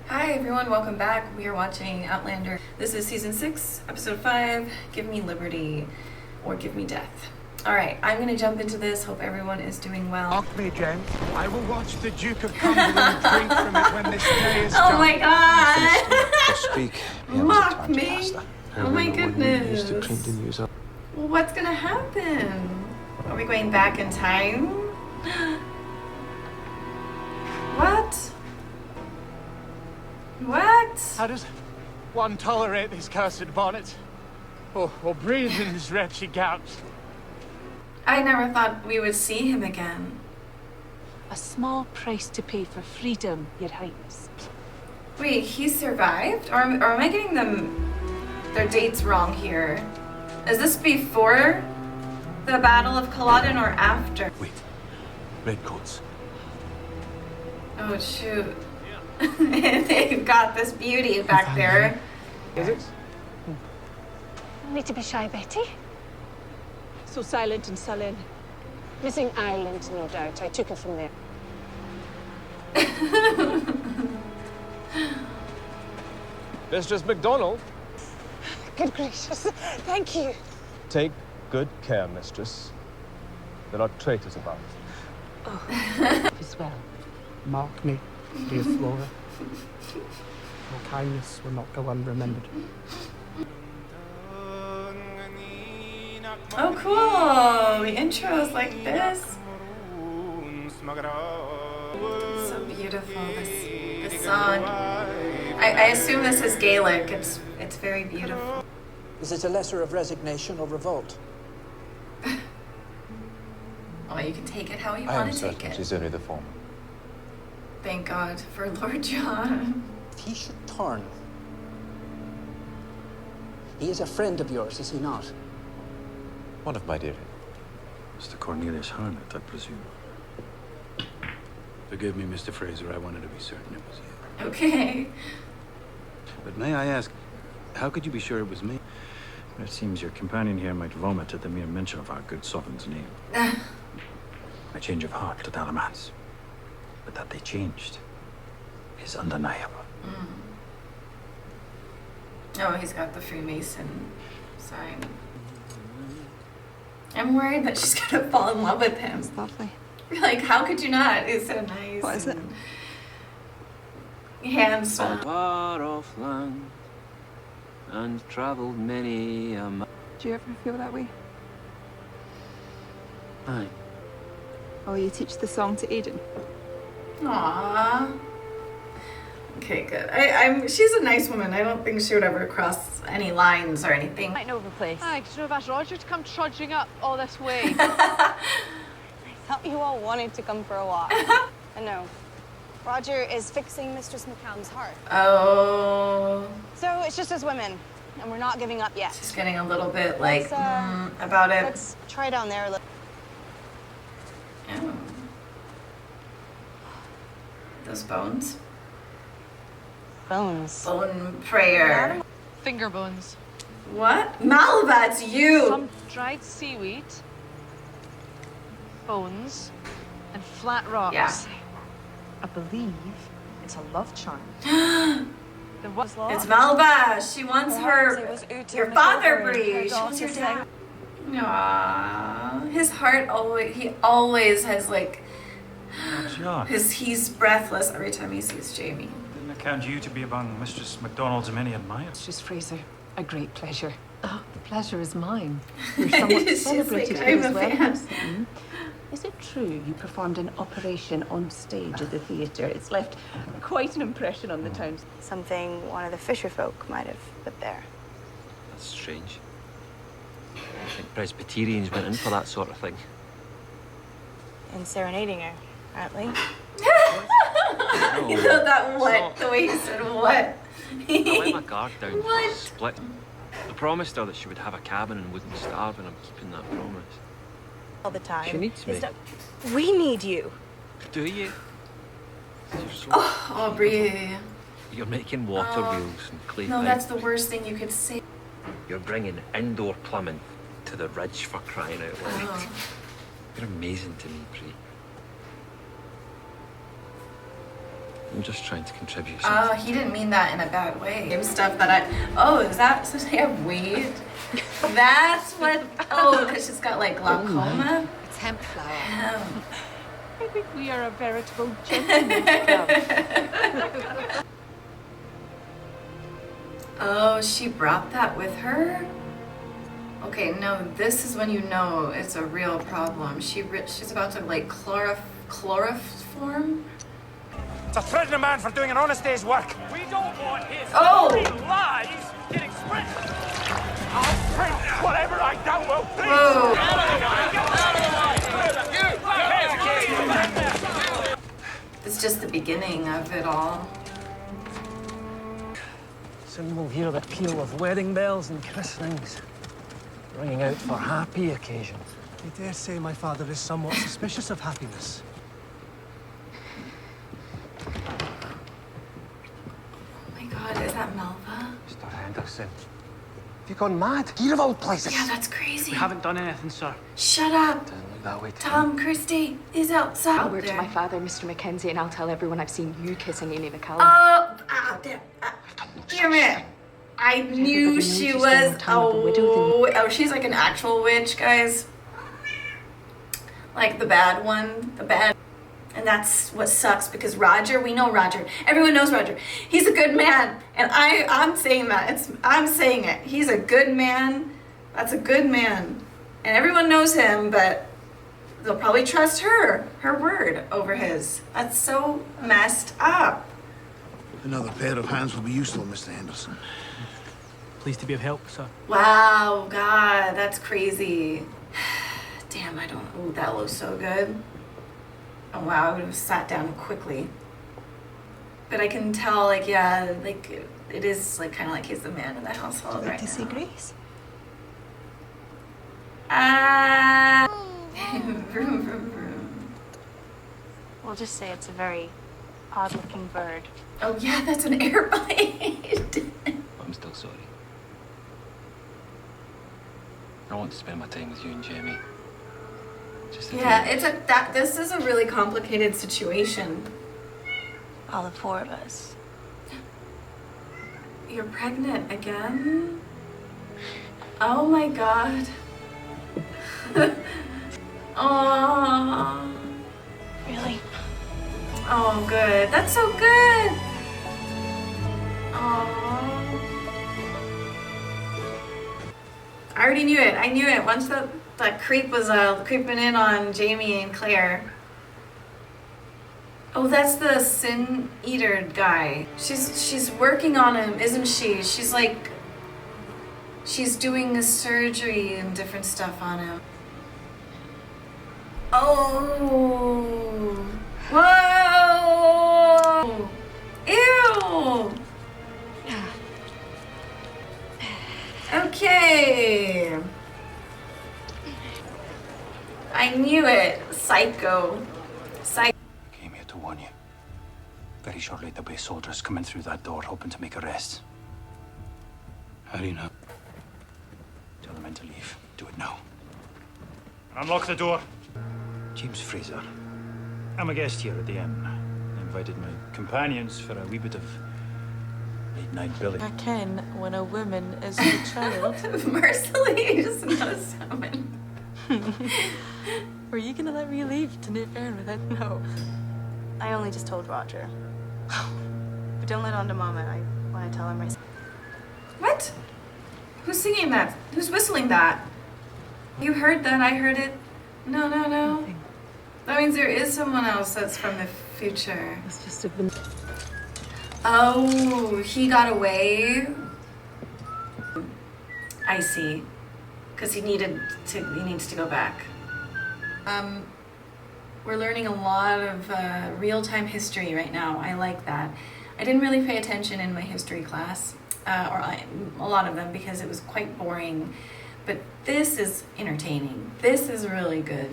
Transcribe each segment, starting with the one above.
Hi everyone, welcome back. We are watching Outlander. This is season 6, episode 5, Give Me Liberty or Give Me Death. Alright, I'm gonna jump into this. Hope everyone is doing well. Mock me again. I will watch the Duke of Cumberland drink from it when this day is done. Oh my god! Speak. Mock me! Oh my goodness. News up. What's gonna happen? Are we going back in time? What? What? How does one tolerate this cursed bonnet? Or breathe in this wretched gout? I never thought we would see him again. A small price to pay for freedom, Your Highness. Wait, he survived? Or am I getting their dates wrong here? Is this before the Battle of Culloden or after? Wait. Redcoats. Oh shoot. They've got this beauty back there. Is it? No need to be shy, Betty. So silent and sullen. Missing Ireland, no doubt. I took it from there. Mistress MacDonald. Good gracious. Thank you. Take good care, mistress. There are traitors about. As well. Mark me, dear Flora. Your kindness will not go unremembered. Oh cool! The intro's like this. So beautiful, this song. I assume this is Gaelic. It's very beautiful. Is it a letter of resignation or revolt? Oh, you can take it how you I am want to take certain it. she's only the former. Thank God for Lord John. If he should turn, he is a friend of yours, is he not? One of my dear. Mr. Cornelius Harnett, I presume. Forgive me, Mr. Fraser, I wanted to be certain it was you. Okay. But may I ask, how could you be sure it was me? It seems your companion here might vomit at the mere mention of our good sovereign's name. My change of heart to Dalamance. But that they changed is undeniable. Oh, he's got the Freemason sign. I'm worried that she's gonna fall in love with him. It's lovely. Like, how could you not? He's so nice. What is it? Handsome. Far off land and travelled many a mile. Do you ever feel that way? Aye. Will you teach the song to Aidan? Aww. Okay, good. She's a nice woman. I don't think she would ever cross any lines or anything. Might know the place. Hi, did you know I've asked Roger to come trudging up all this way? I thought you all wanted to come for a walk. I know. Roger is fixing Mistress McCallum's heart. Oh. So it's just as women, and we're not giving up yet. She's getting a little bit like Let's, about it. Let's try down there a little. Oh. Those bones. Bones. Bone prayer. Finger bones. What? Malva, it's you! Some dried seaweed, bones, and flat rocks. Yeah. I believe it's a love charm. The was It's Malva. She wants your father breed. She wants your dad. Aww. His heart he always has like he's breathless every time he sees Jamie. Didn't account you to be among Mistress MacDonald's many admirers. Mistress Fraser, a great pleasure. Oh, the pleasure is mine. You're somewhat She's celebrated like, here I'm as a well. fan. Is it true you performed an operation on stage at the theatre? It's left quite an impression on the town. Something one of the fisher folk might have put there. That's strange. I think Presbyterians went in for that sort of thing. And serenading her, apparently. You know that what? The way he said what? I let my guard down. What? Split. I promised her that she would have a cabin and wouldn't starve, and I'm keeping that promise. All the time. She needs me. We need you. Do you? You're so... Oh, Aubrey. You're making water wheels and clay No, pipes. that's the worst thing you could say. You're bringing indoor plumbing to the ridge, for crying out loud. Oh. You're amazing to me, Bree. I'm just trying to contribute. Oh, he didn't mean that in a bad way. Same stuff that oh, is that supposed to have weed? That's what, oh, because she's got like glaucoma. It's hemp flower. Hemp. I think we are a veritable gentleman's club. Oh, she brought that with her? Okay, no, this is when you know it's a real problem. She's about to like chloroform? It's a threatening a man for doing an honest day's work. We don't want his lies getting spread. I'll print whatever I doubt will please. Whoa. It's just the beginning of it all. Soon we'll hear the peal of wedding bells and christenings, ringing out for happy occasions. I dare say my father is somewhat suspicious of happiness. Oh my God, is that MALVA? Mr. Henderson. Have you gone mad? Here of all places. Yeah, that's crazy. We haven't done anything, sir. Shut up. Don't look that way, Tom Christie is outside. I'll word to my father, Mr. Mackenzie, and I'll tell everyone I've seen you kissing Amy McCallum. Damn it. I knew she was, oh, she's like an actual witch, guys. Like the bad one, and that's what sucks because Roger, we know Roger. Everyone knows Roger. He's a good man, and I'm saying that. I'm saying it. He's a good man. That's a good man, and everyone knows him, but they'll probably trust her word over his. That's so messed up. Another pair of hands will be useful, Mr. Henderson. Pleased to be of help, sir. Wow, God, that's crazy. Damn, oh, that looks so good. Oh, wow, I would have sat down quickly. But I can tell, like, yeah, like, it is, like, kind of like he's the man in the household right now. To see Grace? Vroom, vroom, vroom. We'll just say it's a very odd-looking bird. Oh, yeah, that's an airplane. I'm still sorry. I want to spend my time with you and Jamie. Just Yeah, this is a really complicated situation. All the four of us. You're pregnant again? Oh my God. Oh. Really? Oh, good. That's so good. Oh. I already knew it. I knew it. Once that creep was creeping in on Jamie and Claire. Oh, that's the Sin Eater guy. She's working on him, isn't she? She's like, she's doing a surgery and different stuff on him. Oh. Whoa. Ew. Okay. I knew it. Psycho. Came here to warn you. Very shortly there'll be soldiers coming through that door hoping to make arrests. How do you know? Tell the men to leave. Do it now. Unlock the door. James Fraser. I'm a guest here at the inn. I invited my companions for a wee bit of late-night billing. I can when a woman is with child. Mercilessly, just not a salmon. Were you gonna let me leave to New Fairn without? No. I only just told Roger. But don't let on to Mama. I want to tell her myself. What? Who's singing that? Who's whistling that? You heard that, I heard it. No. That means there is someone else that's from the future. It's just a been. Oh, he got away. I see. Because he needs to go back. We're learning a lot of real-time history right now. I like that. I didn't really pay attention in my history class, a lot of them, because it was quite boring. But this is entertaining. This is really good.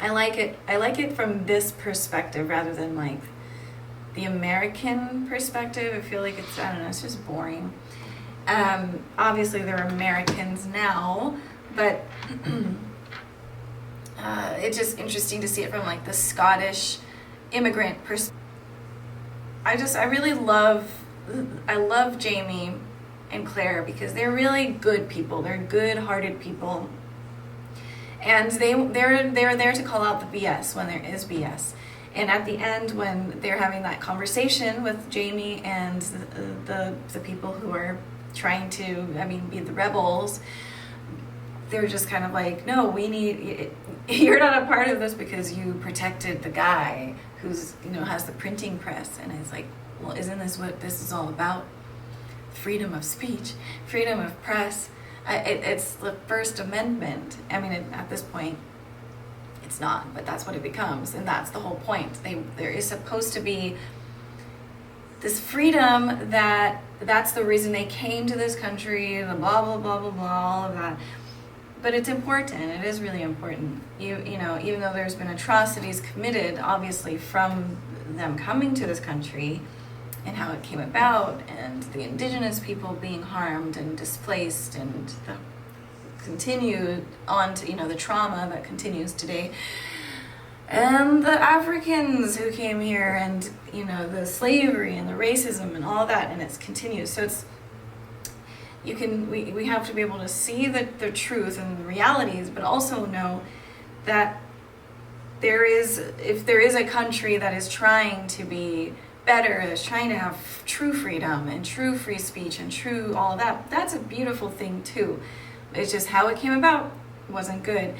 I like it. I like it from this perspective rather than like the American perspective. I feel like it's, I don't know, it's just boring. Obviously they're Americans now, but it's just interesting to see it from like the Scottish immigrant perspective. I love Jamie and Claire because they're really good people. They're good-hearted people. And they're there to call out the BS when there is BS. And at the end, when they're having that conversation with Jamie and the people who are trying to, be the rebels, they're just kind of like, no, you're not a part of this because you protected the guy who's, has the printing press. And it's like, well, isn't this what this is all about? Freedom of speech, freedom of press. It's the First Amendment. At this point, it's not, but that's what it becomes, and that's the whole point. There is supposed to be this freedom that's the reason they came to this country, the blah, blah, blah, blah, blah, all of that. But it's important. It is really important. Even though there's been atrocities committed, obviously, from them coming to this country, and how it came about, and the indigenous people being harmed and displaced, and the continued on to, the trauma that continues today, and the Africans who came here, and, the slavery and the racism and all that, and it's continues. So we have to be able to see the truth and the realities, but also know that if there is a country that is trying to be better, is trying to have true freedom and true free speech and true all that, that's a beautiful thing too. It's just how it came about wasn't good.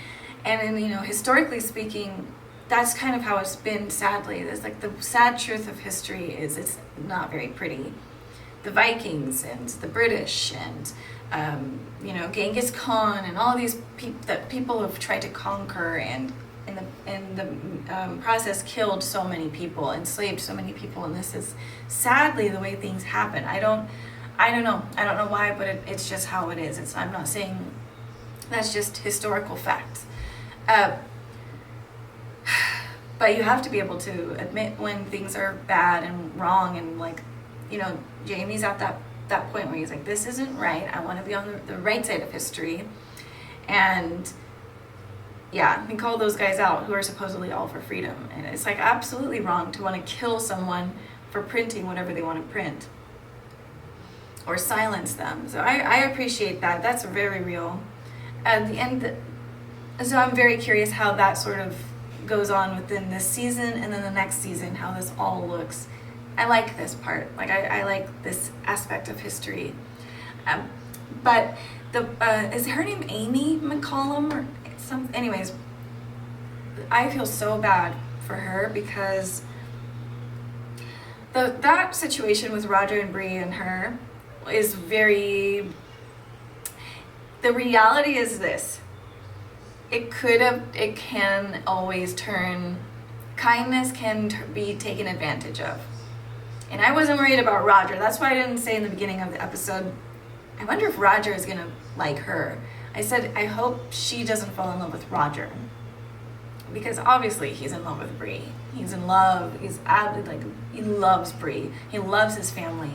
And historically speaking, that's kind of how it's been, sadly. There's like the sad truth of history is it's not very pretty. The Vikings and the British and Genghis Khan and all these that people have tried to conquer, and in the process killed so many people, enslaved so many people, and this is sadly the way things happen. I don't know why, but it's just how it is. I'm not saying that's just historical facts. But you have to be able to admit when things are bad and wrong, and Jamie's at that point where he's like, this isn't right. I want to be on the right side of history. And yeah, he called those guys out who are supposedly all for freedom. And it's like absolutely wrong to want to kill someone for printing whatever they want to print or silence them. So I appreciate that. That's very real. At the end, so I'm very curious how that sort of goes on within this season and then the next season, how this all looks. I like this part. I like this aspect of history. But is her name Amy McCollum or something? Anyways, I feel so bad for her because that situation with Roger and Bree and her is very. The reality is this: it can always turn. Kindness can be taken advantage of. And I wasn't worried about Roger. That's why I didn't say in the beginning of the episode, I wonder if Roger is going to like her. I said, I hope she doesn't fall in love with Roger. Because obviously he's in love with Bree. He's in love. He's he loves Bree. He loves his family.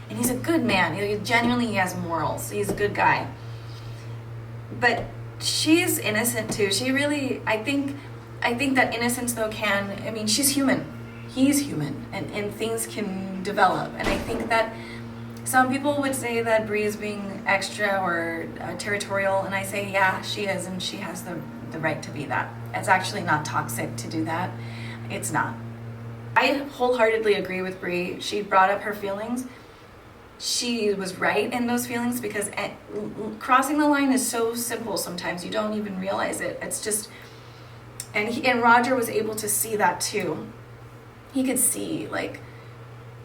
And he's a good man. Genuinely, he has morals. He's a good guy. But she's innocent too. She really, I think that innocence though she's human. He's human, and things can develop. And I think that some people would say that Bree is being extra or territorial, and I say, yeah, she is, and she has the right to be that. It's actually not toxic to do that. It's not. I wholeheartedly agree with Bree. She brought up her feelings. She was right in those feelings because crossing the line is so simple sometimes. You don't even realize it. It's just, and Roger was able to see that too. He could see,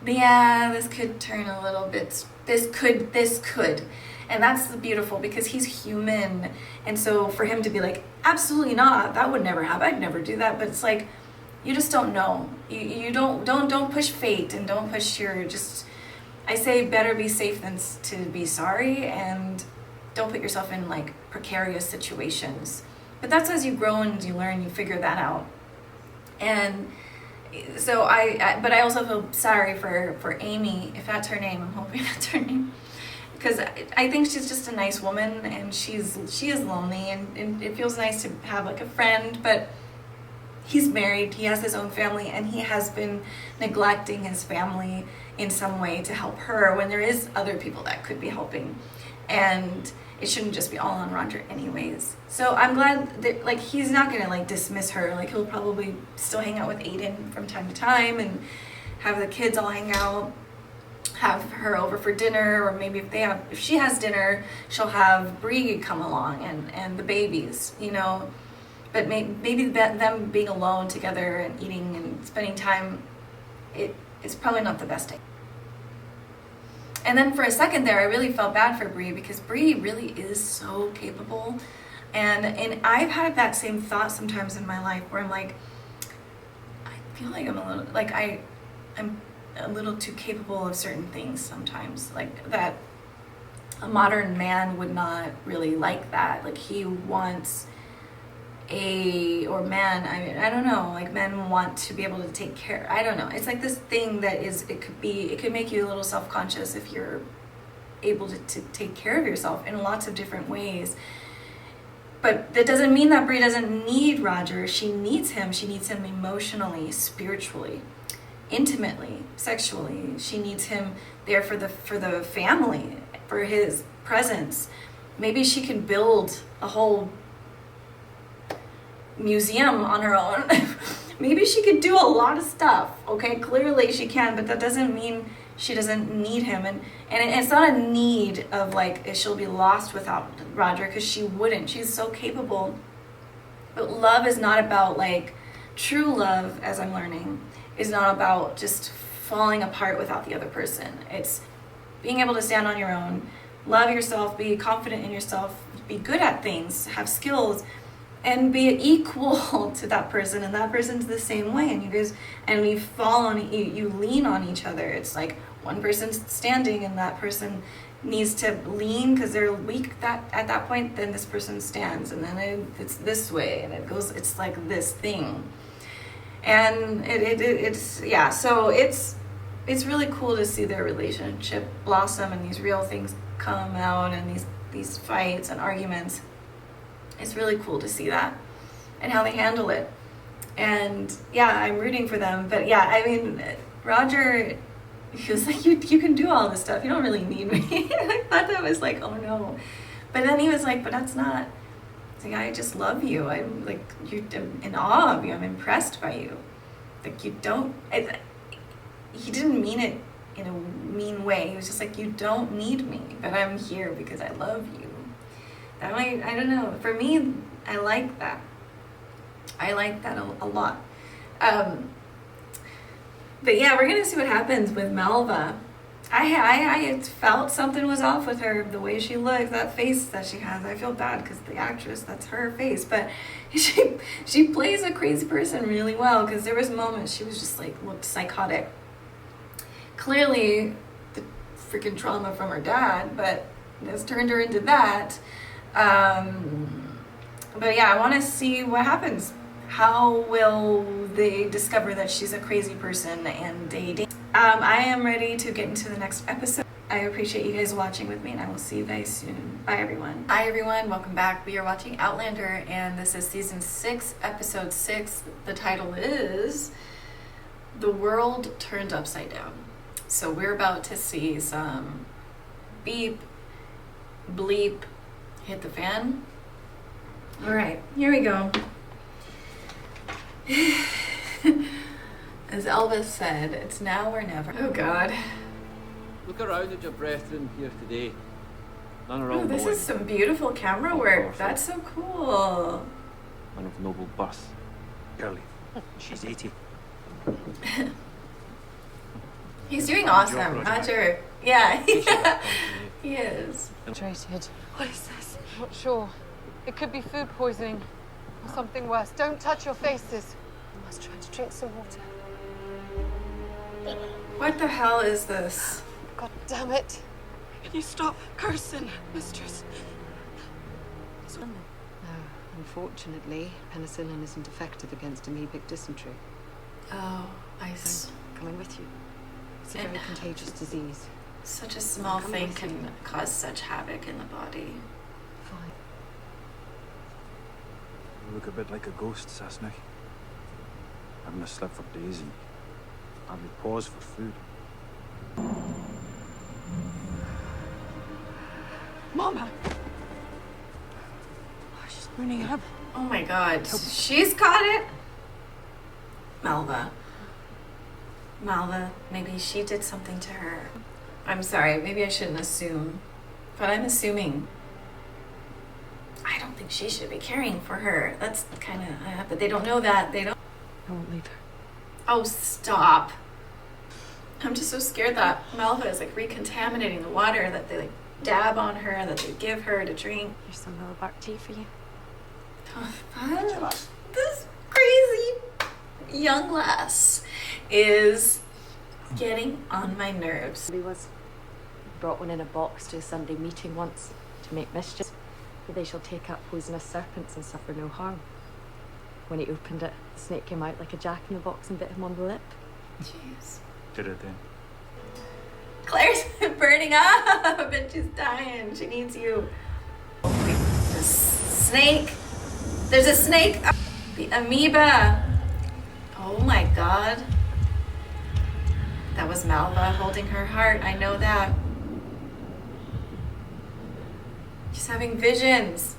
this could turn a little bit, this could. And that's beautiful because he's human. And so for him to be like, absolutely not, that would never happen, I'd never do that. But it's like, you just don't know. You don't push fate and don't push I say better be safe than to be sorry, and don't put yourself in precarious situations. But that's as you grow and you learn, you figure that out. And so but I also feel sorry for Amy, if that's her name. I'm hoping that's her name, because I think she's just a nice woman, and she is lonely, and it feels nice to have a friend. But he's married, he has his own family, and he has been neglecting his family in some way to help her when there is other people that could be helping. And it shouldn't just be all on Roger anyways. So I'm glad that, like, he's not gonna like dismiss her. Like, he'll probably still hang out with Aiden from time to time and have the kids all hang out, have her over for dinner, or maybe if she has dinner, she'll have Bree come along and the babies, you know. But maybe them being alone together and eating and spending time, it's probably not the best idea. And then for a second there, I really felt bad for Bree, because Bree really is so capable. And I've had that same thought sometimes in my life where I'm like, I feel like I'm a little too capable of certain things sometimes. Like, that a modern man would not really like that. Like, he wants men, I don't know, like, men want to be able to take care. I don't know. It's like this thing that it could make you a little self-conscious if you're able to take care of yourself in lots of different ways. But that doesn't mean that Bree doesn't need Roger. She needs him. She needs him emotionally, spiritually, intimately, sexually. She needs him there for the family, for his presence. Maybe she can build a whole museum on her own. Maybe she could do a lot of stuff. Okay, clearly she can, but that doesn't mean she doesn't need him. And it's not a need of like she'll be lost without Roger, because she wouldn't. She's so capable. But love is not about, like, true love, as I'm learning, is not about just falling apart without the other person. It's being able to stand on your own, love yourself, be confident in yourself, be good at things, have skills, and be equal to that person, and that person's the same way. And you fall on you lean on each other. It's like one person's standing and that person needs to lean because they're weak at that point, then this person stands, and then it's this way, and it's like this thing. And so it's really cool to see their relationship blossom and these real things come out, and these fights and arguments. It's really cool to see that and how they handle it. And yeah, I'm rooting for them. But yeah, I mean, Roger, he was like, you can do all this stuff. You don't really need me. I thought that was like, oh no. But then he was like, but that's not. It's like, I just love you. I'm like, I'm in awe of you. I'm impressed by you. Like, you don't. He didn't mean it in a mean way. He was just like, you don't need me, but I'm here because I love you. I don't know. For me, I like that. I like that a lot. But yeah, we're gonna see what happens with MALVA. I felt something was off with her, the way she looks, that face that she has. I feel bad because the actress, that's her face, but she plays a crazy person really well, because there was moments she was just like looked psychotic. Clearly, the freaking trauma from her dad, but this turned her into that. But yeah, I want to see what happens. How will they discover that she's a crazy person and dating? I am ready to get into the next episode. I appreciate you guys watching with me, and I will see you guys soon. Bye, everyone. Hi, everyone. Welcome back. We are watching Outlander, and this is season 6, episode 6. The title is The World Turned Upside Down. So we're about to see some beep, bleep, hit the fan. All right, here we go. As Elvis said, it's now or never. Oh God. Look around at your brethren here today. None are all Oh, this is some beautiful camera work. That's so cool. Man of noble birth. Girlie, she's 80. He's doing awesome, Roger. Yeah, he is. Frustrated. What is this? I'm not sure. It could be food poisoning or something worse. Don't touch your faces. I must try to drink some water. What the hell is this? God damn it. Can you stop cursing, mistress? No, unfortunately, penicillin isn't effective against amoebic dysentery. Oh, Coming with you. It's a very contagious disease. Such a small thing can cause such havoc in the body. You look a bit like a ghost, Sasnik. Having a slip for days and hardly pause for food. Mama! Oh, she's burning up. Oh my god. She's caught it? Malva. Malva, maybe she did something to her. I'm sorry, maybe I shouldn't assume. But I'm assuming. I don't think she should be caring for her. That's kind of, but they don't know that. They don't. I won't leave her. Oh, stop. I'm just so scared that Malva is like recontaminating the water that they like dab on her, that they give her to drink. Here's some Milbark tea for you. Oh, this crazy young lass is getting on my nerves. He was brought one in a box to a Sunday meeting once to make mischief. For they shall take up poisonous serpents and suffer no harm. When he opened it, the snake came out like a jack-in-the-box and bit him on the lip. Jeez. Did it then? Claire's burning up and she's dying. She needs you. Oh, wait, the snake. There's a snake. The amoeba. Oh my god. That was Malva holding her heart. I know that. She's having visions.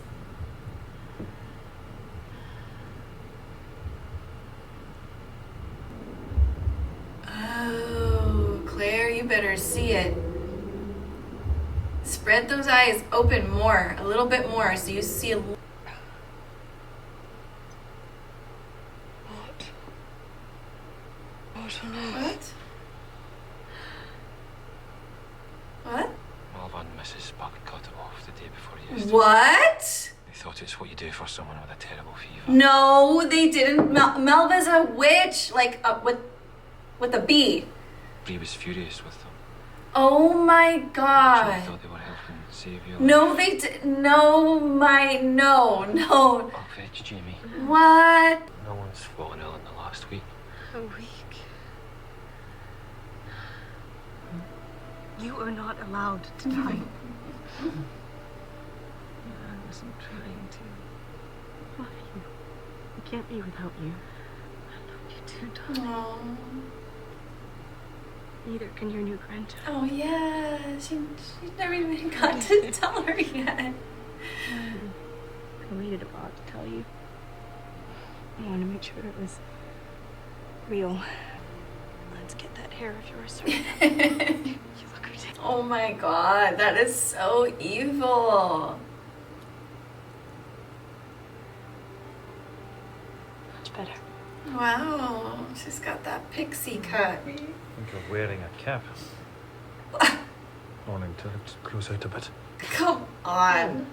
Oh, Claire, you better see it. Spread those eyes open more, a little bit more, so you see a What? What on earth? What? Malva and Mrs. Buck got it off the day before yesterday. What? They thought it's what you do for someone with a terrible fever. No, they didn't. Malva's a witch, like with a B. Bree was furious with them. Oh my She god. thought they were helping save your life. No, they did. No, no. I'll fetch Jamie. What? No one's fallen ill in the last week. A week. You are not allowed to die. I wasn't trying to. Love you. I can't be without you. I love you too, darling. Oh. Neither can your new grandchild. Oh yeah, she's never even got to tell her yet. I waited a while to tell you. I want to make sure it was real. Let's get that hair of yours sorted out. You look ridiculous. Oh my god, that is so evil. Much better. Wow, she's got that pixie cut. I think you're wearing a cap. Morning, to close out a bit. Come on.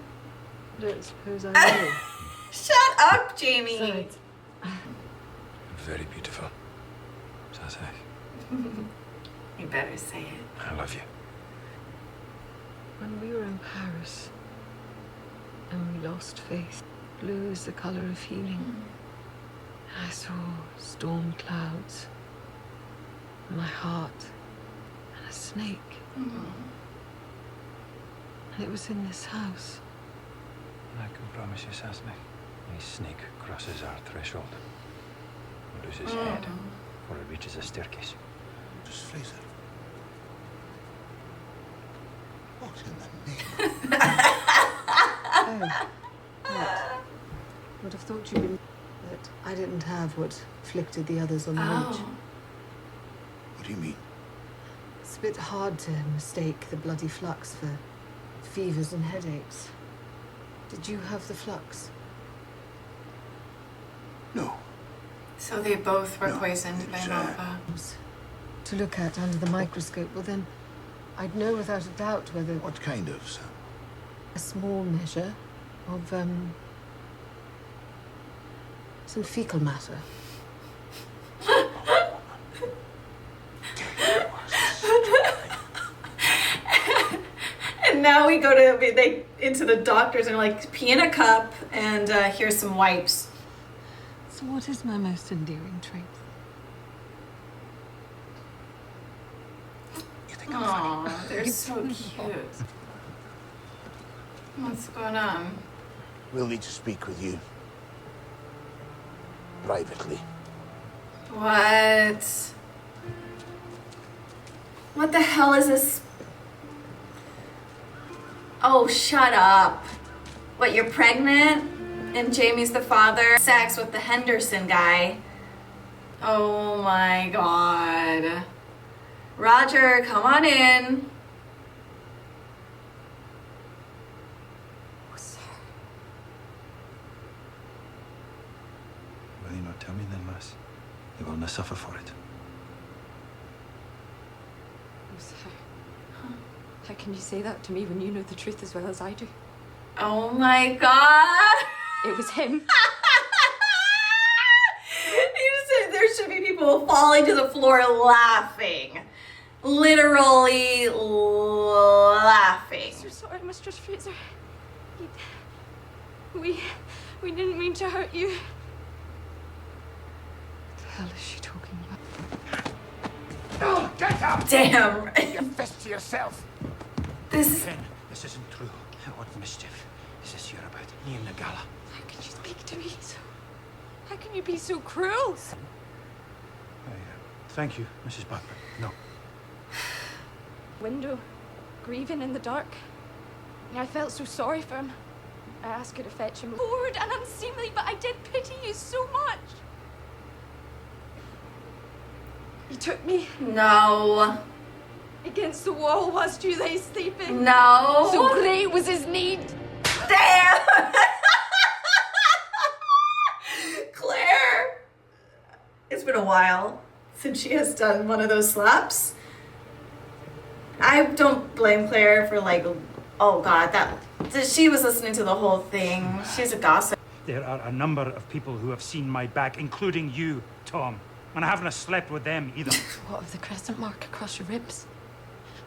I don't suppose I will. Shut up, Jamie. Very beautiful. Says I. You better say it. I love you. When we were in Paris and we lost faith, blue is the color of healing. I saw storm clouds, and my heart, and a snake. And it was in this house. I can promise you, Sasne, any snake crosses our threshold will lose his head before it reaches a staircase. Just Fraser. What in the name? Oh, what? Would have thought you'd been... that I didn't have what afflicted the others on the ridge. What do you mean? It's a bit hard to mistake the bloody flux for fevers and headaches. Did you have the flux? No. So they both were poisoned by Malva. To look at under the microscope, well then, I'd know without a doubt whether... What kind of, sir? A small measure of, some fecal matter. And now we go to into the doctors and like pee in a cup and here's some wipes. So what is my most endearing trait? Aw, they're so cute. What's going on? We'll need to speak with you. Privately. What? What the hell is this? Oh, shut up. What, you're pregnant? And Jamie's the father? Sex with the Henderson guy. Oh my god. Roger, come on in. Will you not tell me then, lass? You will not suffer for it. I'm sorry. How can you say that to me when you know the truth as well as I do? Oh my god. It was him. You said there should be people falling to the floor laughing. Literally laughing. I'm so sorry, Mistress Fraser. We didn't mean to hurt you. What the hell is she talking about? Oh, get up! Damn. Keep your fist to yourself. This isn't true. What mischief is this you're about? Me and the gala. How can you speak to me so? How can you be so cruel? Thank you, Mrs. Butler. No. Window, grieving in the dark. I felt so sorry for him. I asked her to fetch him. Bored and unseemly, but I did pity you so much. You took me. No. Against the wall whilst you lay sleeping. No. So great was his need. Damn. Claire. It's been a while since she has done one of those slaps. I don't blame Claire for like, oh god, that she was listening to the whole thing. She's a gossip. There are a number of people who have seen my back, including you, Tom. And I haven't slept with them either. What of the crescent mark across your ribs?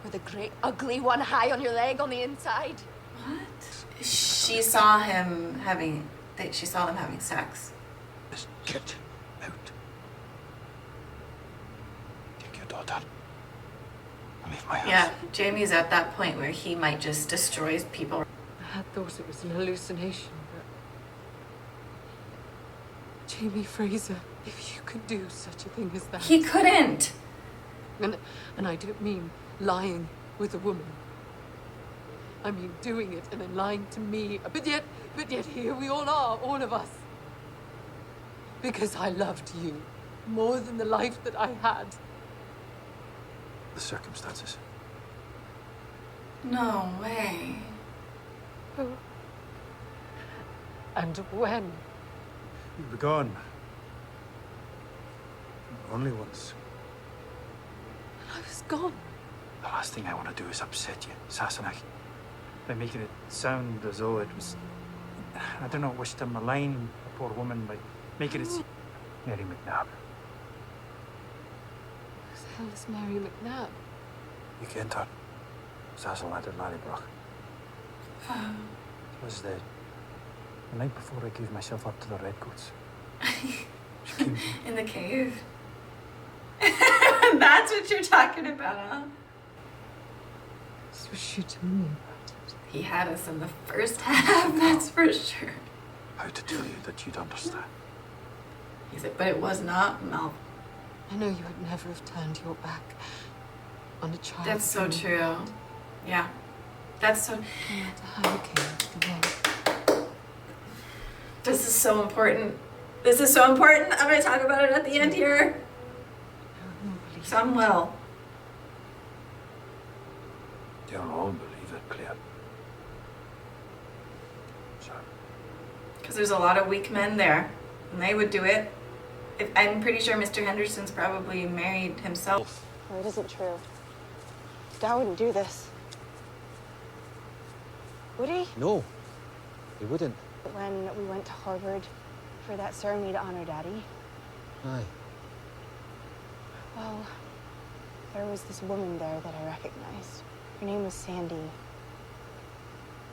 Or the great ugly one high on your leg on the inside? What? She saw him having, she saw them having sex. Just get out. Take your daughter. And leave my house. Yeah, Jamie's at that point where he might just destroy people. I had thought it was an hallucination, but... Jamie Fraser, if you could do such a thing as that... He couldn't! And I don't mean lying with a woman. I mean doing it and then lying to me. But yet here we all are, all of us. Because I loved you more than the life that I had. The circumstances. No way. Who? And when? You were gone. Only once. I was gone. The last thing I want to do is upset you, Sassenach. By making it sound as though it was... I do not wish to malign a poor woman by making it seem... Mary McNabb. Who the hell is Mary McNabb? You can't her. Outlander Lallybroch. It was the night before I gave myself up to the Redcoats. She came to In the cave? That's what you're talking about, huh? This was she telling me about it. He had us in the first half, that's for sure. How to tell you that you'd understand. He said, but it was not MALVA. I know you would never have turned your back on a child. That's so true. Yeah. That's so... No matter how you came to the world. This is so important. This is so important. I'm going to talk about it at the end here. Some will. You'll all believe it, Claire. Sorry. Because there's a lot of weak men there. And they would do it. I'm pretty sure Mr. Henderson's probably married himself. No, it isn't true. Dad wouldn't do this. Would he? No, he wouldn't. When we went to Harvard for that ceremony to honor Daddy, Aye. well, there was this woman there that I recognized. Her name was Sandy.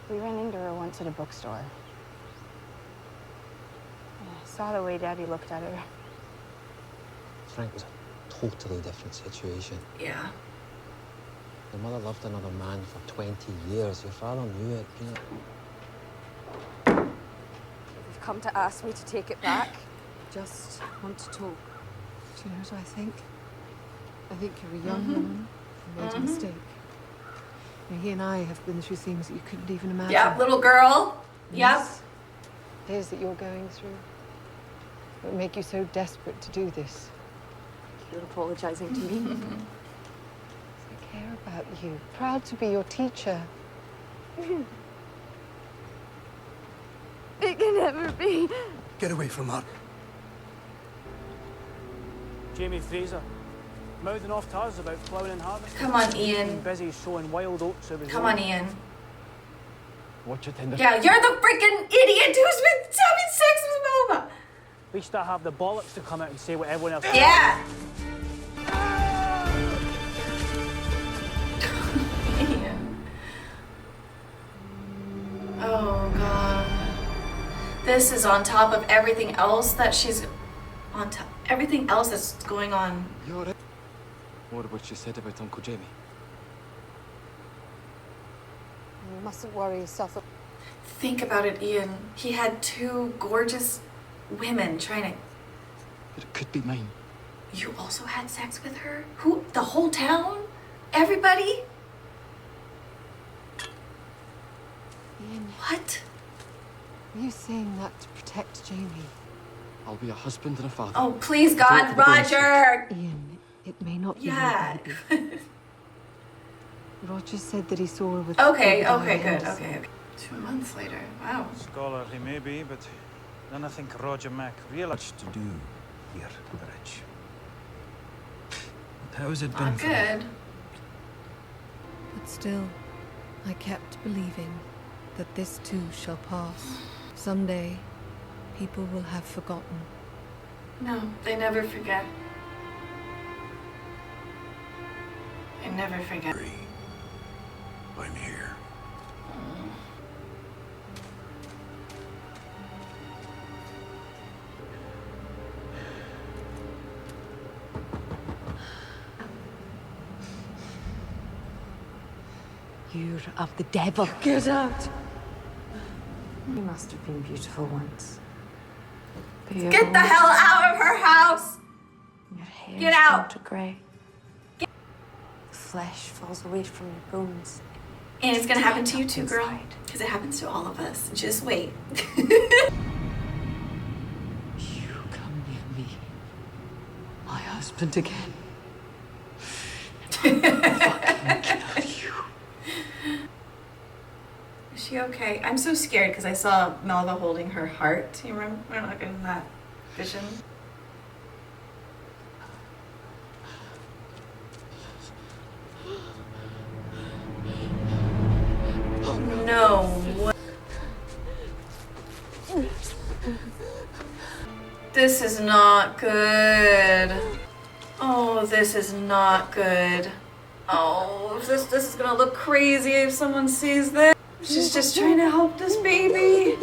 We ran into her once at a bookstore. I saw the way Daddy looked at her. Frank was a totally different situation. Yeah. Your mother loved another man for 20 years. Your father knew it, you know. You've come to ask me to take it back. Just want to talk. Do you know what I think? I think you're a young woman who made a mistake. You know, he and I have been through things that you couldn't even imagine. Yeah, little girl. Yes. Tears that you're going through. What would make you so desperate to do this? You're apologizing to me. I care about you. Proud to be your teacher. It can never be. Get away from her. Jamie Fraser, mouthing off to us about ploughing and harvesting. Come on, Ian. Busy sowing wild oats of his Come own. on, Ian. Watch it, Tinder. Yeah, you're the freaking idiot who's been having sex with Malva. At least I have the bollocks to come out and say what everyone else. Yeah. Oh God. This is on top of everything else that she's on top. Everything else that's going on. You're right. What about what she said about Uncle Jamie? You mustn't worry yourself. Think about it, Ian. He had two gorgeous women trying to... But it could be mine. You also had sex with her? Who? The whole town? Everybody? Ian, what? Are you saying that to protect Jamie? I'll be a husband and a father. Oh, please, God, Roger! Ian, it may not be Yeah. your baby. Roger said that he saw her with... Okay, the okay, good, eyes. okay. 2 months later, wow. Scholar he may be, but then I think Roger Mac realized to do here, Rich. But how's it been Not for good. But still, I kept believing that this too shall pass. Someday, people will have forgotten. No, they never forget. They never forget. I'm here. You're of the devil. Get out. You must have been beautiful once. But you're Get the hell out of her house! Your hair Get out! to grey. The flesh falls away from your bones. And it's gonna happen to you too, girl. Because it happens to all of us. Just wait. You come near me, my husband again. Fucking kill you. Is she okay? I'm so scared because I saw Malva holding her heart. You remember? We're not getting that vision. Oh no. What? This is not good. Oh, this is not good. Oh, this is gonna look crazy if someone sees this. She's just trying to help this baby.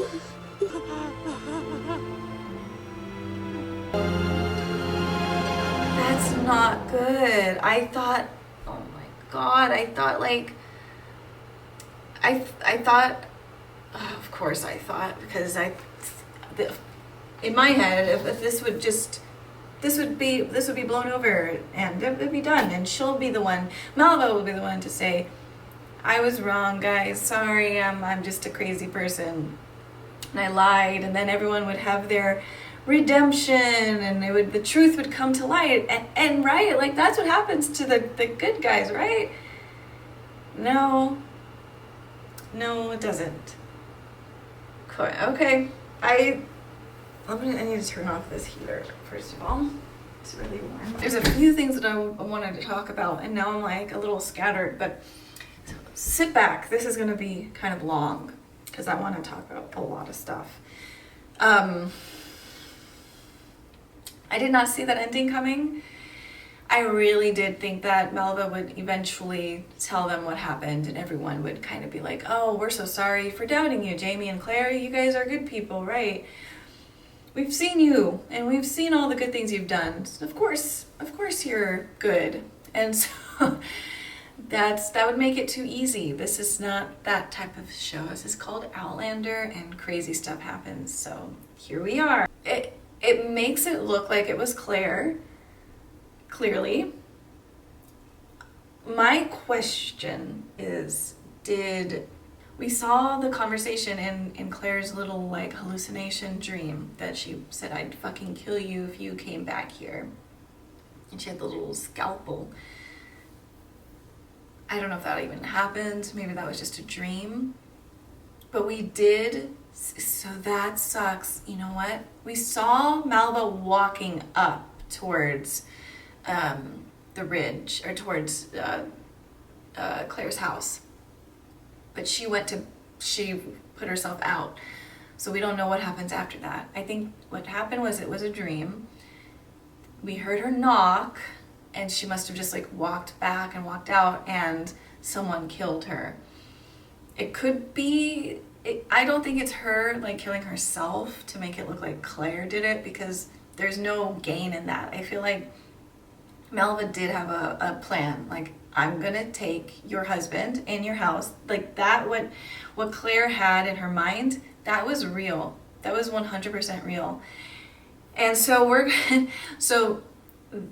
That's not good. I thought, oh my God, I thought like, I thought, of course I thought, because in my head, if this would just, this would be blown over and it would be done, and she'll be the one, Malva will be the one to say, I was wrong, guys, sorry, I'm just a crazy person, and I lied, and then everyone would have their redemption, and the truth would come to light, and right, like that's what happens to the good guys, right? No, it doesn't. Okay, I need to turn off this heater, first of all. It's really warm. There's a few things that I wanted to talk about, and now I'm like a little scattered, but sit back. This is going to be kind of long, because I want to talk about a lot of stuff. I did not see that ending coming. I really did think that Malva would eventually tell them what happened, and everyone would kind of be like, oh, we're so sorry for doubting you, Jamie and Claire. You guys are good people, right? We've seen you, and we've seen all the good things you've done. Of course you're good. And so that would make it too easy. This is not that type of show. This is called Outlander, and crazy stuff happens. So here we are. It makes it look like it was Claire, clearly. My question is, we saw the conversation in Claire's little like hallucination dream that she said, I'd fucking kill you if you came back here. And she had the little scalpel. I don't know if that even happened. Maybe that was just a dream. But we did, so that sucks. You know what? We saw Malva walking up towards the ridge, or towards Claire's house. But she put herself out. So we don't know what happens after that. I think what happened was it was a dream. We heard her knock, and she must have just like walked back and walked out, and someone killed her. It could be, I don't think it's her like killing herself to make it look like Claire did it, because there's no gain in that. I feel like Malva did have a plan, like, I'm gonna take your husband in your house. Like that, what Claire had in her mind, that was real. That was 100% real. And so so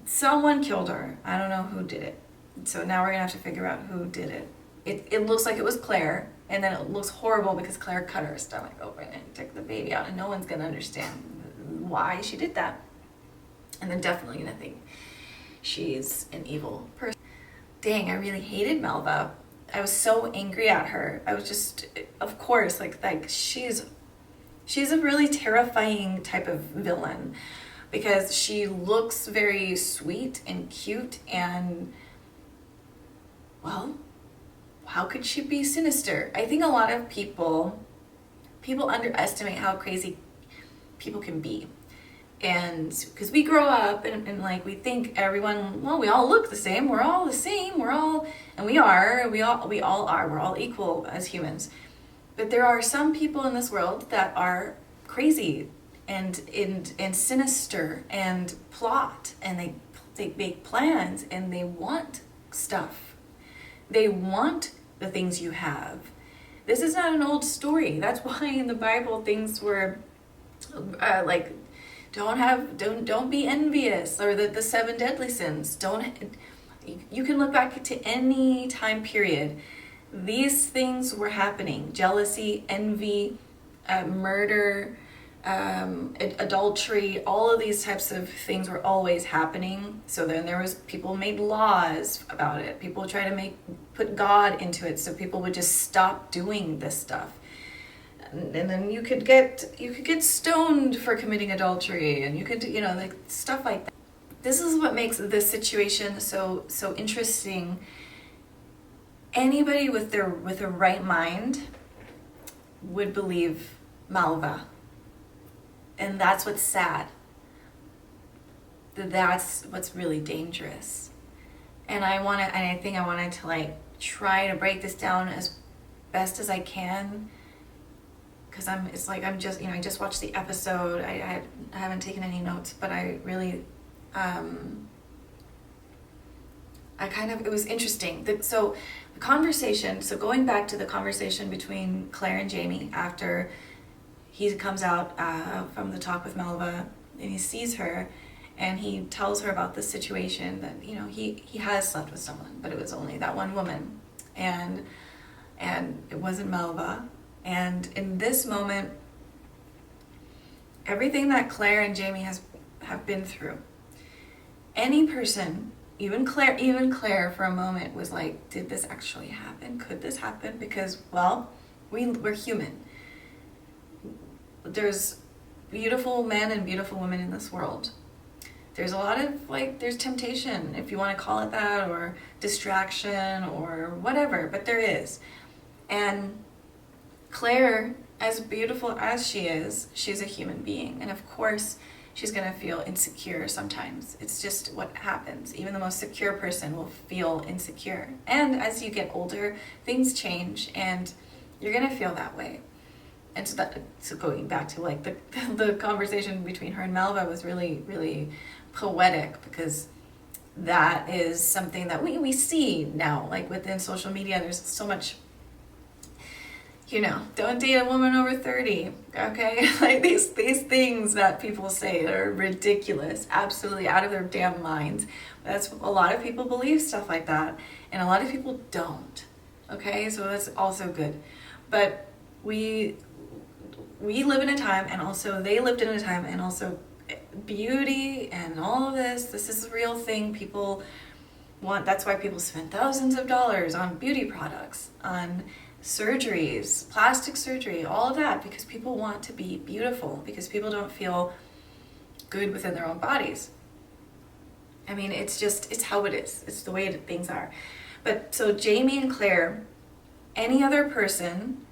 someone killed her. I don't know who did it. So now we're gonna have to figure out who did it. It looks like it was Claire, and then it looks horrible because Claire cut her stomach open and took the baby out, and no one's gonna understand why she did that. And they're definitely gonna think she's an evil person. Dang, I really hated Malva. I was so angry at her. I was just, of course, like she's a really terrifying type of villain, because she looks very sweet and cute, and, well, how could she be sinister? I think a lot of people underestimate how crazy people can be. And because we grow up and like we think everyone, well, we all look the same, we're all the same, we all are, we're all equal as humans. But there are some people in this world that are crazy and sinister and plot, and they make plans, and they want stuff. They want the things you have. This is not an old story. That's why in the Bible things were like, don't be envious, or the 7 deadly sins. You can look back to any time period. These things were happening. Jealousy, envy, murder, adultery, all of these types of things were always happening. So then there was, people made laws about it. People try to put God into it, so people would just stop doing this stuff. And then you could get stoned for committing adultery, and you could, like stuff like that. This is what makes this situation so interesting. Anybody with a right mind would believe Malva. And that's what's sad. That's what's really dangerous. And I think I wanted to like try to break this down as best as I can. Because I just watched the episode. I haven't taken any notes, but I really, it was interesting. So going back to the conversation between Claire and Jamie after he comes out from the talk with Malva, and he sees her, and he tells her about the situation that, he has slept with someone, but it was only that one woman, and it wasn't Malva. And in this moment, everything that Claire and Jamie have been through, any person, even Claire for a moment was like, did this actually happen? Could this happen? Because, well, we're human. There's beautiful men and beautiful women in this world. There's a lot of, there's temptation, if you want to call it that, or distraction, or whatever, but there is. And Claire, as beautiful as she is, she's a human being. And of course, she's going to feel insecure sometimes. It's just what happens. Even the most secure person will feel insecure. And as you get older, things change, and you're going to feel that way. And so going back to like the conversation between her and Malva was really, really poetic, because that is something that we see now, like within social media. There's so much, you know, don't date a woman over 30, okay? Like these things that people say are ridiculous, absolutely out of their damn minds. That's a lot of people believe stuff like that, and a lot of people don't, okay? So that's also good. But we live in a time, and also they lived in a time, and also beauty and all of this is a real thing. People want, that's why people spend thousands of dollars on beauty products, on surgeries, plastic surgery, all of that, because people want to be beautiful, because people don't feel good within their own bodies. I mean, it's how it is. It's the way that things are. But so Jamie and Claire, any other person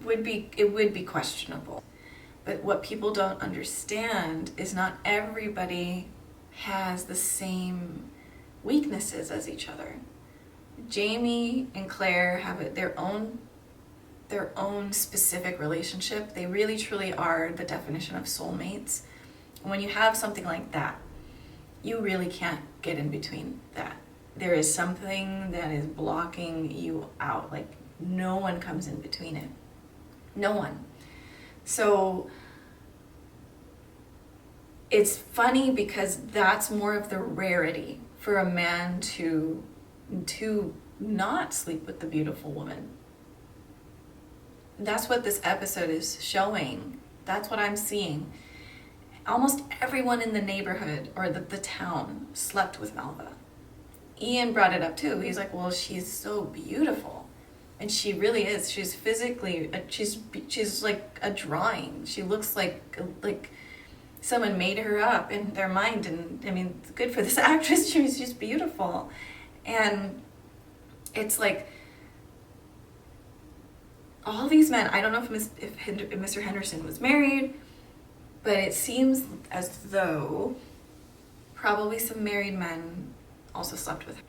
would be questionable. But what people don't understand is not everybody has the same weaknesses as each other. Jamie and Claire have their own specific relationship. They really truly are the definition of soulmates. And when you have something like that, you really can't get in between that. There is something that is blocking you out. Like, no one comes in between it. No one. So it's funny because that's more of the rarity for a man to not sleep with the beautiful woman. That's what this episode is showing. That's what I'm seeing. Almost everyone in the neighborhood or the town slept with Malva. Ian brought it up too. He's like, well, she's so beautiful. And she really is. She's physically, she's like a drawing. She looks like someone made her up in their mind. And I mean, good for this actress. She's just beautiful. And it's like, all these men, I don't know if Mr. Henderson was married, but it seems as though probably some married men also slept with her.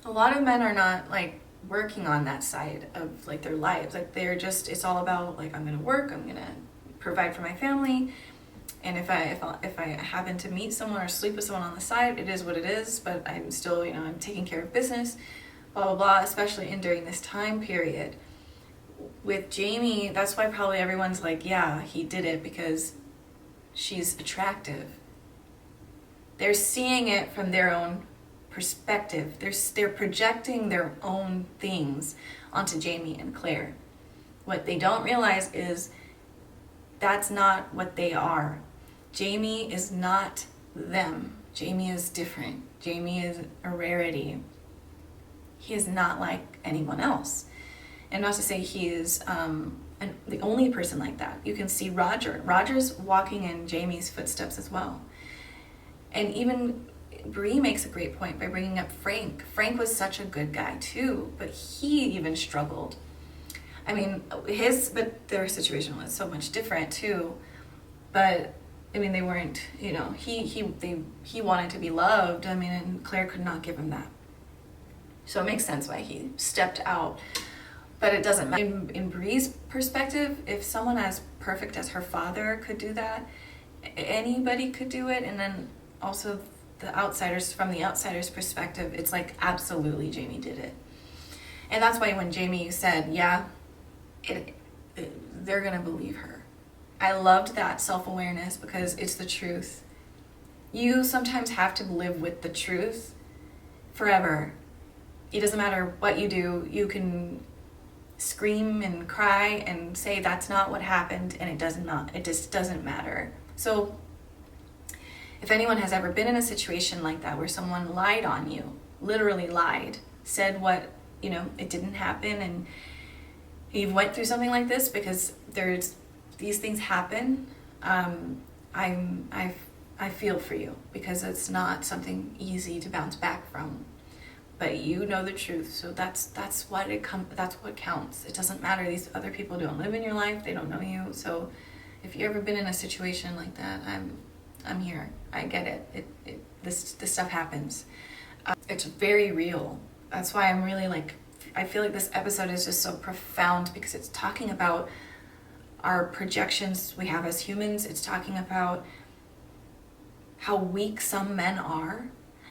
A lot of men are not like working on that side of like their lives. Like they're just, it's all about like, I'm gonna work, I'm gonna provide for my family. And if I happen to meet someone or sleep with someone on the side, it is what it is, but I'm still, you know, I'm taking care of business, blah, blah, blah, especially during this time period. With Jamie, that's why probably everyone's like, yeah, he did it because she's attractive. They're seeing it from their own perspective. They're projecting their own things onto Jamie and Claire. What they don't realize is that's not what they are. Jamie is not them. Jamie is different. Jamie is a rarity. He is not like anyone else. And not to say he is the only person like that. You can see Roger. Roger's walking in Jamie's footsteps as well. And even Bree makes a great point by bringing up Frank. Frank was such a good guy too, but he even struggled. I mean, but their situation was so much different too. But I mean, they weren't, you know, he wanted to be loved. I mean, and Claire could not give him that. So it makes sense why he stepped out. But it doesn't matter. In Bree's perspective, if someone as perfect as her father could do that, anybody could do it. And then also from the outsider's perspective, it's like absolutely Jamie did it. And that's why when Jamie said, yeah, they're gonna believe her. I loved that self-awareness because it's the truth. You sometimes have to live with the truth forever. It doesn't matter what you do. You can scream and cry and say that's not what happened, and it just doesn't matter. So if anyone has ever been in a situation like that where someone lied on you, literally lied, said what, you know, it didn't happen, and you've went through something like this, because these things happen, I feel for you, because it's not something easy to bounce back from. But you know the truth, so that's what counts. It doesn't matter. These other people don't live in your life; they don't know you. So, if you've ever been in a situation like that, I'm here. I get it. This stuff happens. It's very real. That's why I'm really like. I feel like this episode is just so profound because it's talking about our projections we have as humans. It's talking about how weak some men are.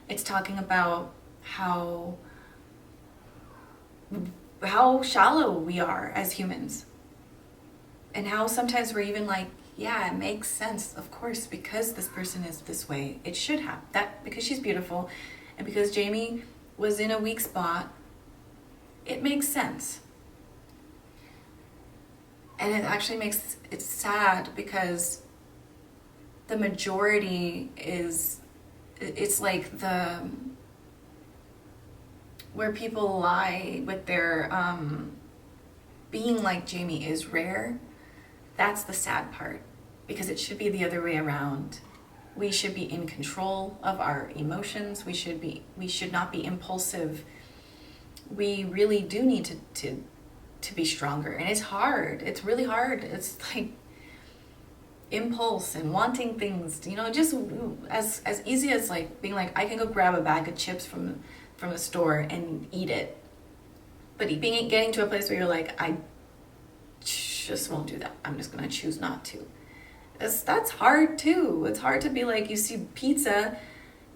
It's talking about how how shallow we are as humans. And how sometimes we're even like, yeah, it makes sense, of course, because this person is this way. It should have that, because she's beautiful and because Jamie was in a weak spot. It makes sense. And it actually makes it sad because the majority is, it's like the, where people lie with their being like Jamie is rare. That's the sad part, because it should be the other way around. We should be in control of our emotions. We should not be impulsive. We really do need to be stronger. And it's hard. It's really hard. It's like impulse and wanting things, you know, just as easy as like being like, I can go grab a bag of chips from the store and eat it. But getting to a place where you're like, I just won't do that. I'm just gonna choose not to. That's hard too. It's hard to be like, you see pizza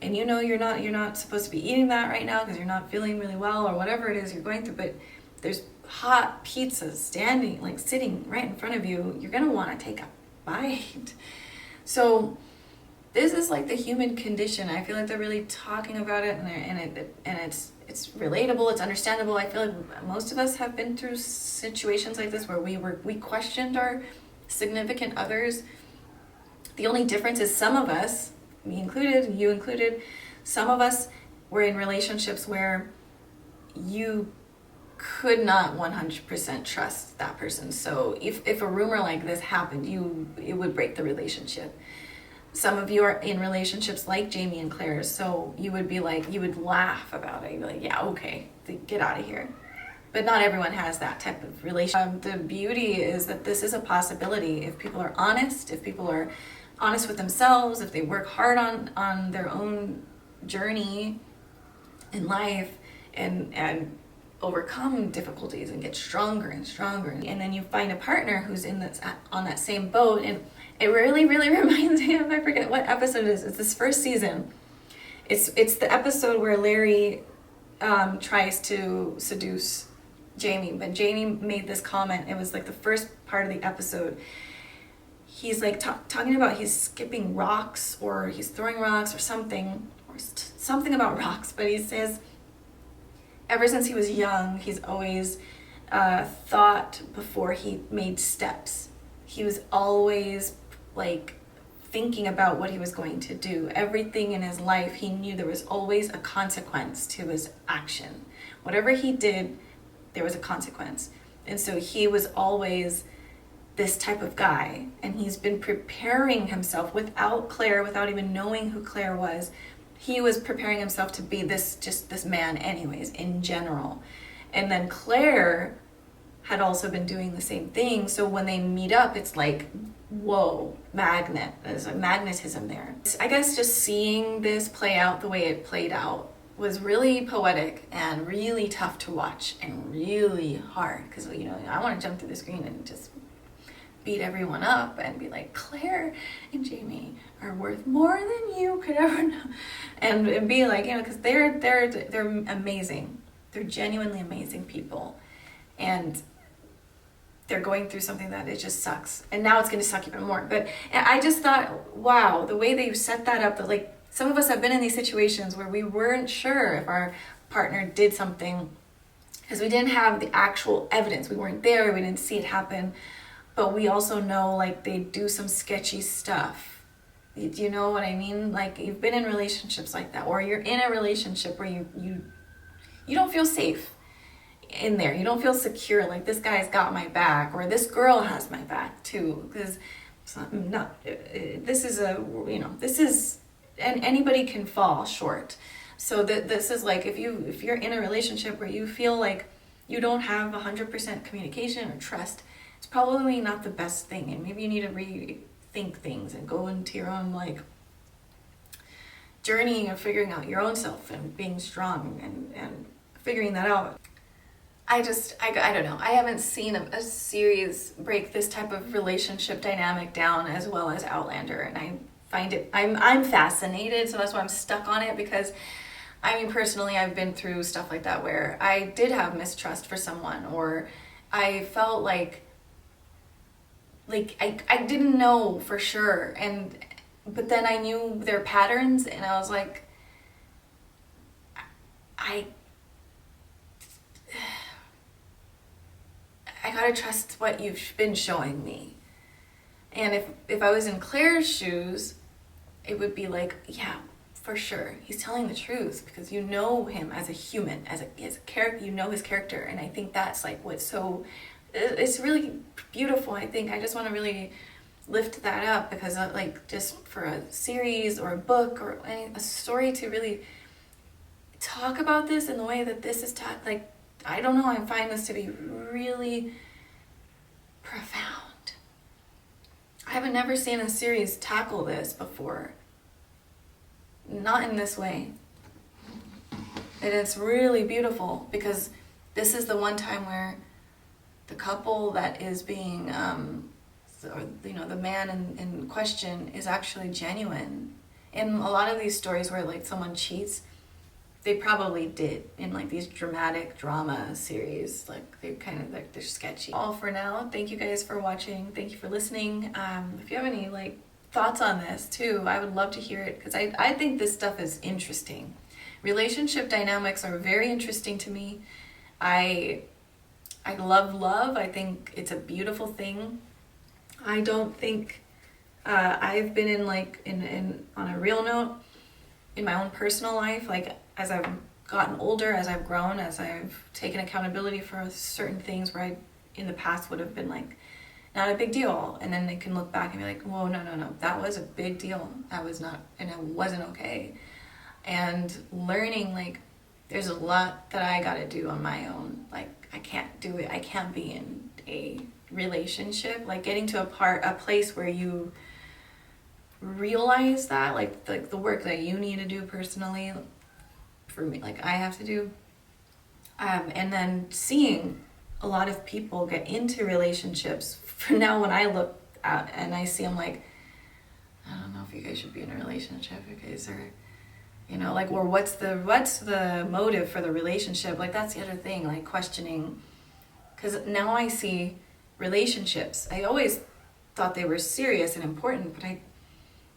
and you know you're not supposed to be eating that right now because you're not feeling really well or whatever it is you're going through, but there's hot pizza standing, like sitting right in front of you. You're gonna want to take a bite. So this is like the human condition. I feel like they're really talking about it, and it's relatable, it's understandable. I feel like most of us have been through situations like this where we questioned our significant others. The only difference is some of us, me included, you included, some of us were in relationships where you could not 100% trust that person. So if a rumor like this happened, it would break the relationship. Some of you are in relationships like Jamie and Claire's, so you would be like, you would laugh about it. You'd be like, yeah, okay, get out of here. But not everyone has that type of relationship. The beauty is that this is a possibility. If people are honest, if people are honest with themselves, if they work hard on their own journey in life and overcome difficulties and get stronger and stronger. And then you find a partner who's on that same boat. And it really, really reminds me of, I forget what episode it is. It's this first season. It's the episode where Larry tries to seduce Jamie, but Jamie made this comment. It was like the first part of the episode. He's like talking about he's skipping rocks or he's throwing rocks or something about rocks, but he says ever since he was young, he's always thought before he made steps. He was always like thinking about what he was going to do. Everything in his life, he knew there was always a consequence to his action. Whatever he did, there was a consequence. And so he was always this type of guy. And he's been preparing himself without Claire, without even knowing who Claire was. He was preparing himself to be this man anyways, in general. And then Claire had also been doing the same thing. So when they meet up, it's like, whoa, there's a magnetism there. I guess just seeing this play out the way it played out was really poetic and really tough to watch and really hard. Because, you know, I want to jump through the screen and just beat everyone up and be like, Claire and Jamie are worth more than you could ever know. And be like, you know, because they're amazing. They're genuinely amazing people. And they're going through something that it just sucks. And now it's going to suck even more. But I just thought, wow, the way they set that up, that like some of us have been in these situations where we weren't sure if our partner did something because we didn't have the actual evidence. We weren't there. We didn't see it happen. But we also know like they do some sketchy stuff. Do you know what I mean? Like you've been in relationships like that, or you're in a relationship where you don't feel safe in there. You don't feel secure, like this guy's got my back or this girl has my back too, because this is and anybody can fall short. So this is like if you're in a relationship where you feel like you don't have 100% communication or trust, it's probably not the best thing, and maybe you need to rethink things and go into your own like journey of figuring out your own self and being strong and figuring that out. I don't know. I haven't seen a series break this type of relationship dynamic down as well as Outlander, and I find it, I'm fascinated, so that's why I'm stuck on it, because I mean, personally, I've been through stuff like that where I did have mistrust for someone, or I felt like I didn't know for sure, but then I knew their patterns, and I was like, I gotta trust what you've been showing me. And if I was in Claire's shoes, it would be like, yeah, for sure, he's telling the truth, because you know him as a human, as a character, you know his character. And I think that's like what's so, it's really beautiful. I think I just want to really lift that up, because like, just for a series or a book or a story to really talk about this in the way that this is taught, like, I don't know, I find this to be really profound. I haven't never seen a series tackle this before. Not in this way. And it's really beautiful, because this is the one time where the couple that is being, the man in question is actually genuine. In a lot of these stories where like someone cheats, they probably did in like these dramatic drama series, like they're kind of like, they're sketchy. All for now. Thank you guys for watching. Thank you for listening. If you have any like thoughts on this too, I would love to hear it, because I think this stuff is interesting. Relationship dynamics are very interesting to me. I love love. I think it's a beautiful thing. I don't think I've been in like in on a real note in my own personal life, like as I've gotten older, as I've grown, as I've taken accountability for certain things where I in the past would have been like not a big deal, and then they can look back and be like, whoa, no, that was a big deal. That was not, and it wasn't okay. And learning, like, there's a lot that I gotta do on my own. Like, I can't do it. I can't be in a relationship. Like, getting to a place where you realize that, like the work that you need to do personally, for me, like I have to do, and then seeing a lot of people get into relationships. For now, when I look out and I see them, like, I don't know if you guys should be in a relationship, you guys are, like, or what's the motive for the relationship? Like, that's the other thing, like questioning, because now I see relationships. I always thought they were serious and important, but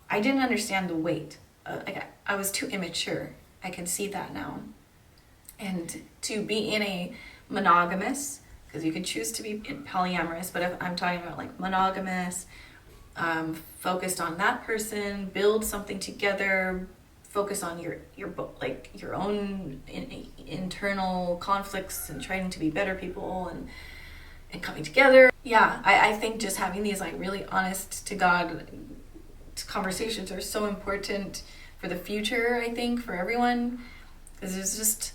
I didn't understand the weight. I was too immature. I can see that now. And to be in a monogamous, because you can choose to be polyamorous, but if I'm talking about like monogamous, focused on that person, build something together, focus on your own internal conflicts and trying to be better people and coming together. Yeah, I think just having these like really honest to God conversations are so important for the future, I think, for everyone, because it's just,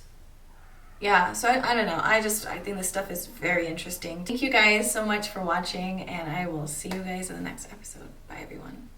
yeah, so I don't know, I think this stuff is very interesting. Thank you guys so much for watching, and I will see you guys in the next episode. Bye everyone.